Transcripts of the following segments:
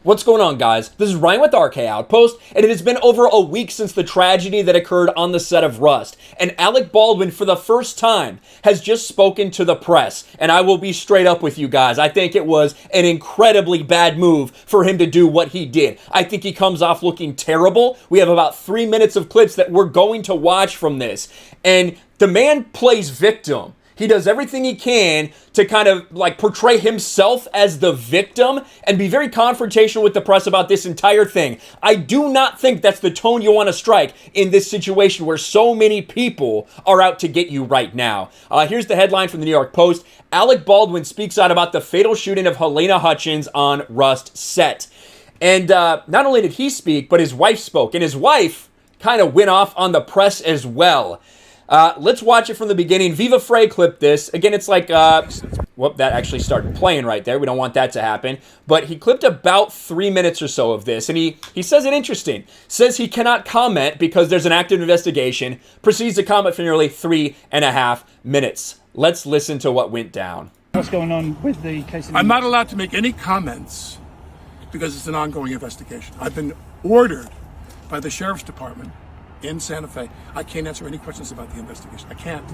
What's going on, guys? This is Ryan with RK Outpost, and it has been over a week since the tragedy that occurred on the set of Rust. And Alec Baldwin, for the first time, has just spoken to the press. And I will be straight up with you guys. I think it was an incredibly bad move for him to do what he did. I think he comes off looking terrible. We have about 3 minutes of clips that we're going to watch from this. And the man plays victim. He does everything he can to kind of like portray himself as the victim and be very confrontational with the press about this entire thing. I do not think that's the tone you want to strike in this situation where so many people are out to get you right now. Here's the headline from the New York Post. Alec Baldwin speaks out about the fatal shooting of Halyna Hutchins on Rust set. And not only did he speak, but his wife spoke. And his wife kind of went off on the press as well. Let's watch it from the beginning. Viva Frey clipped this. Again, it's like, whoop, that actually started playing right there. We don't want that to happen. But he clipped about 3 minutes or so of this, and he says it interesting. Says he cannot comment because there's an active investigation. Proceeds to comment for nearly 3.5 minutes. Let's listen to what went down. What's going on with the case? I'm not allowed to make any comments because it's an ongoing investigation. I've been ordered by the Sheriff's Department in Santa Fe. I can't answer any questions about the investigation. I can't.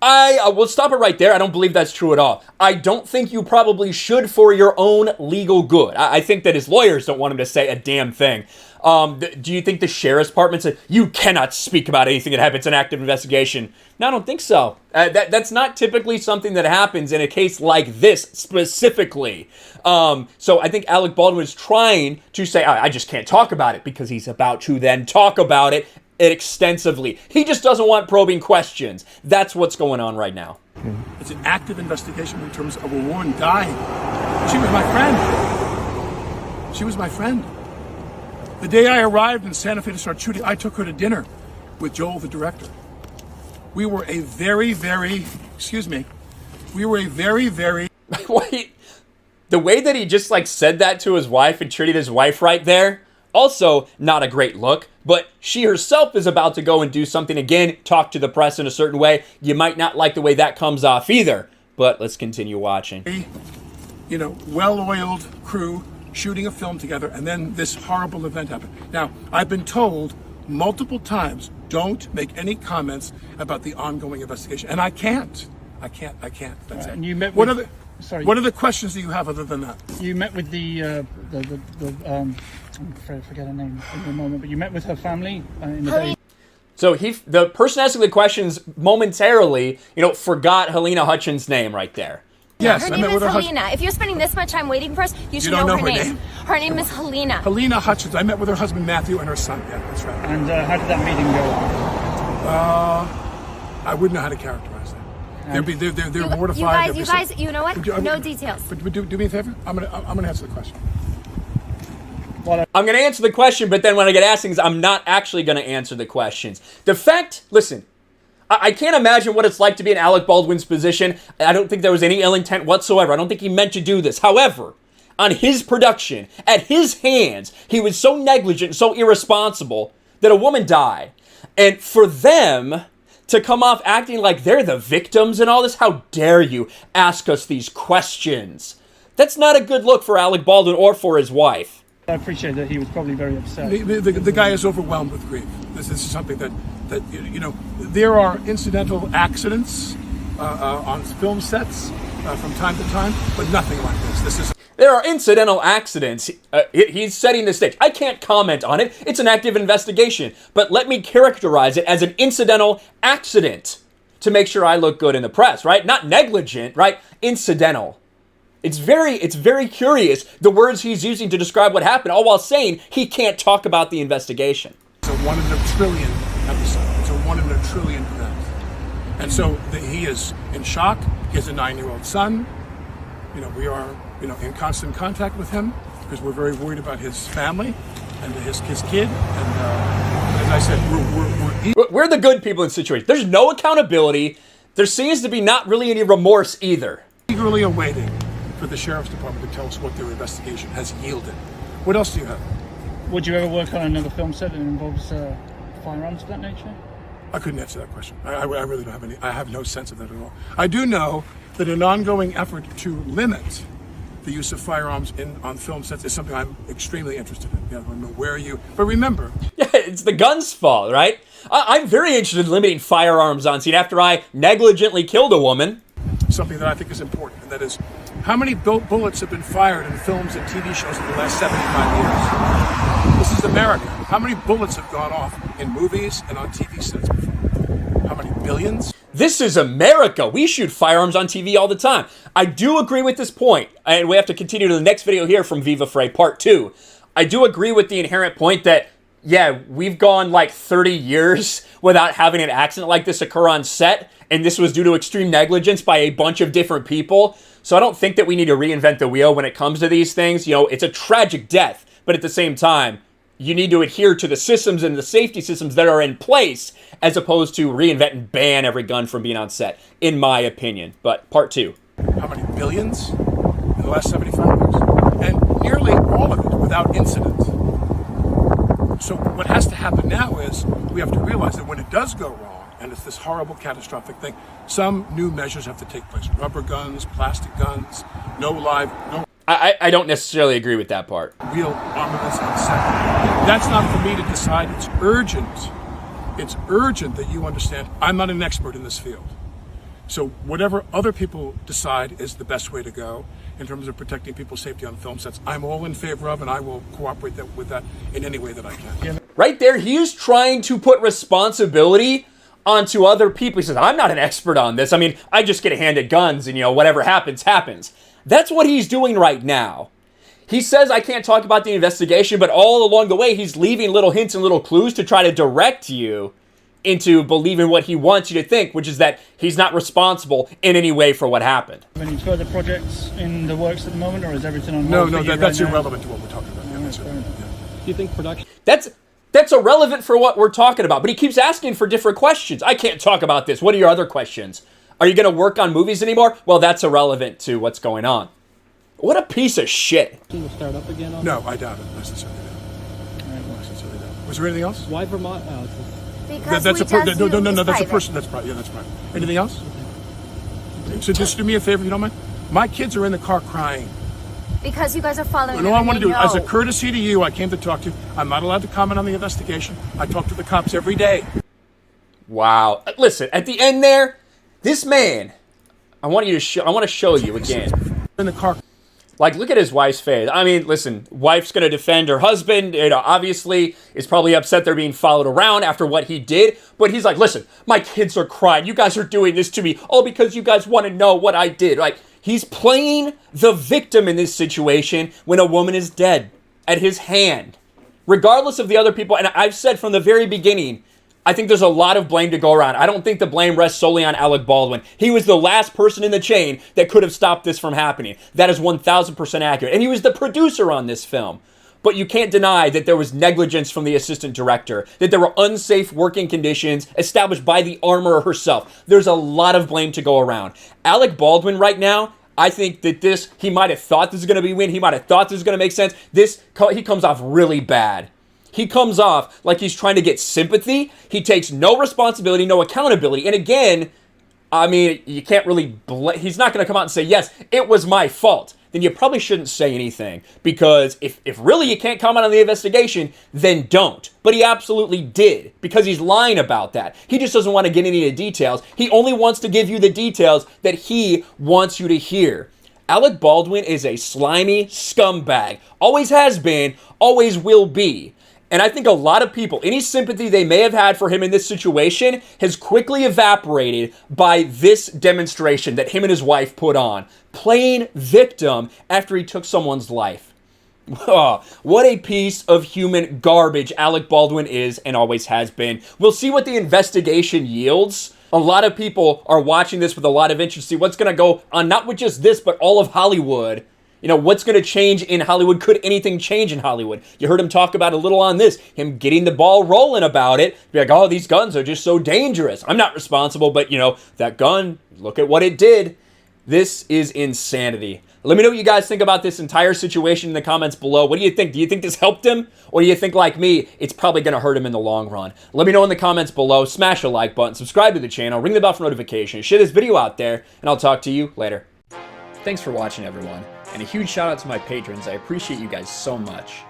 I will stop it right there. I don't believe that's true at all. I don't think you probably should for your own legal good. I think that his lawyers don't want him to say a damn thing. Do you think the Sheriff's Department said, you cannot speak about anything that happens in active investigation? No, I don't think so. That's not typically something that happens in a case like this specifically. So I think Alec Baldwin is trying to say, I just can't talk about it because he's about to then talk about it extensively. He just doesn't want probing questions. That's what's going on right now. It's an active investigation in terms of a woman dying. She was my friend. She was my friend. The day I arrived in Santa Fe to start shooting, I took her to dinner with Joel, the director. We were a very, very, Wait, the way that he just like said that to his wife and treated his wife right there, also not a great look, but she herself is about to go and do something again, talk to the press in a certain way. You might not like the way that comes off either, but let's continue watching. You know, well-oiled crew shooting a film together, and then this horrible event happened. Now, I've been told multiple times, don't make any comments about the ongoing investigation, and I can't. That's it. And you met What with, what other questions do you have other than that? You met with the I'm afraid I forget her name in a moment, but you met with her family in the day. So the person asking the questions momentarily, forgot Halyna Hutchins' name right there. Yes, her name is Halyna. If you're spending this much time waiting for us, you should know her name. Her name is Halyna. Halyna Hutchins. I met with her husband Matthew and her son. Yeah, that's right. And how did that meeting go? I wouldn't know how to characterize that. They're mortified. You guys, you know what? No details. But do me a favor. I'm gonna answer the question. I'm going to answer the question, but then when I get asked things, I'm not actually going to answer the questions. The fact, listen, I can't imagine what it's like to be in Alec Baldwin's position. I don't think there was any ill intent whatsoever. I don't think he meant to do this. However, on his production, at his hands, he was so negligent, so irresponsible that a woman died. And for them to come off acting like they're the victims and all this, how dare you ask us these questions? That's not a good look for Alec Baldwin or for his wife. I appreciate that he was probably very upset. The guy is overwhelmed with grief. This is something that there are incidental accidents on film sets from time to time, but nothing like this. There are incidental accidents. He's setting the stage. I can't comment on it. It's an active investigation, but let me characterize it as an incidental accident to make sure I look good in the press, right? Not negligent, right? Incidental. It's very curious, the words he's using to describe what happened, all while saying he can't talk about the investigation. It's a 1 in a trillion episode. It's a 1 in a trillion event. And so he is in shock. He has a 9-year-old son. We are, in constant contact with him because we're very worried about his family and his kid. And as I said, we're the good people in the situation. There's no accountability. There seems to be not really any remorse either. Eagerly awaiting for the Sheriff's Department to tell us what their investigation has yielded. What else do you have? Would you ever work on another film set that involves firearms of that nature? I couldn't answer that question. I really don't have any. I have no sense of that at all. I do know that an ongoing effort to limit the use of firearms on film sets is something I'm extremely interested in. Yeah, where are you? But remember, yeah, it's the gun's fault, right? I'm very interested in limiting firearms on scene after I negligently killed a woman. Something that I think is important, and that is, how many bullets have been fired in films and TV shows in the last 75 years? This is America. How many bullets have gone off in movies and on TV sets before? How many billions? This is America. We shoot firearms on TV all the time. I do agree with this point, and we have to continue to the next video here from Viva Frey Part 2. I do agree with the inherent point that, yeah, we've gone like 30 years without having an accident like this occur on set, and this was due to extreme negligence by a bunch of different people. So I don't think that we need to reinvent the wheel when it comes to these things. You know, it's a tragic death, but at the same time, you need to adhere to the systems and the safety systems that are in place, as opposed to reinvent and ban every gun from being on set, in my opinion. But Part 2. How many billions in the last 75 years? And nearly all of it without incident. So what has to happen now is we have to realize that when it does go wrong, and it's this horrible catastrophic thing, some new measures have to take place. Rubber guns, plastic guns, no. I don't necessarily agree with that part. Real armaments on set. That's not for me to decide. It's urgent. It's urgent that you understand I'm not an expert in this field. So whatever other people decide is the best way to go in terms of protecting people's safety on film sets, I'm all in favor of, and I will cooperate with that in any way that I can. Right there, he is trying to put responsibility onto other people. He says, I'm not an expert on this. I mean, I just get handed guns and, you know, whatever happens, happens. That's what he's doing right now. He says, I can't talk about the investigation, but all along the way, he's leaving little hints and little clues to try to direct you into believing what he wants you to think, which is that he's not responsible in any way for what happened. Any further projects in the works at the moment, or is everything on No, hold? that's irrelevant to what we're talking about. Yeah, that's fair irrelevant. enough. Yeah. Do you think production? That's irrelevant for what we're talking about, but he keeps asking for different questions. I can't talk about this. What are your other questions? Are you going to work on movies anymore? Well, that's irrelevant to what's going on. What a piece of shit. Will start up again on No, I doubt it. I sincerely doubt. Was there anything else? Why Vermont? Because That's we a person. just No, knew it was that's a private. person. That's private. Yeah, that's private. Anything else? So just do me a favor, if you don't mind. My kids are in the car crying. Because you guys are following And all I want to do, as a know. courtesy to you, I came to talk to you. I'm not allowed to comment on the investigation. I talk to the cops every day. Wow. Listen, at the end there, this man, I want to show you again. In the car. Like, look at his wife's face. I mean, listen, wife's going to defend her husband. You know, obviously is probably upset they're being followed around after what he did. But he's like, listen, my kids are crying. You guys are doing this to me. All because you guys want to know what I did. Like, he's playing the victim in this situation when a woman is dead at his hand. Regardless of the other people. And I've said from the very beginning, I think there's a lot of blame to go around. I don't think the blame rests solely on Alec Baldwin. He was the last person in the chain that could have stopped this from happening. That is 1,000% accurate. And he was the producer on this film. But you can't deny that there was negligence from the assistant director, that there were unsafe working conditions established by the armorer herself. There's a lot of blame to go around. Alec Baldwin right now, I think that he might have thought this was going to be a win. He might have thought this was going to make sense. He comes off really bad. He comes off like he's trying to get sympathy. He takes no responsibility, no accountability. And again, I mean, you can't really he's not going to come out and say, yes, it was my fault. Then you probably shouldn't say anything. Because if really you can't comment on the investigation, then don't. But he absolutely did. Because he's lying about that. He just doesn't want to get any of the details. He only wants to give you the details that he wants you to hear. Alec Baldwin is a slimy scumbag. Always has been, always will be. And I think a lot of people, any sympathy they may have had for him in this situation has quickly evaporated by this demonstration that him and his wife put on. Playing victim after he took someone's life. Oh, what a piece of human garbage Alec Baldwin is and always has been. We'll see what the investigation yields. A lot of people are watching this with a lot of interest to see what's going to go on, not with just this, but all of Hollywood. You know, what's going to change in Hollywood? Could anything change in Hollywood? You heard him talk about a little on this, him getting the ball rolling about it. Be like, oh, these guns are just so dangerous. I'm not responsible, but, you know, that gun, look at what it did. This is insanity. Let me know what you guys think about this entire situation in the comments below. What do you think? Do you think this helped him? Or do you think, like me, it's probably going to hurt him in the long run? Let me know in the comments below. Smash the like button, subscribe to the channel, ring the bell for notifications, share this video out there, and I'll talk to you later. Thanks for watching, everyone, and a huge shout out to my patrons. I appreciate you guys so much.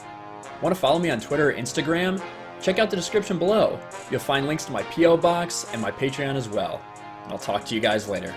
Want to follow me on Twitter or Instagram? Check out the description below. You'll find links to my P.O. box and my Patreon as well. And I'll talk to you guys later.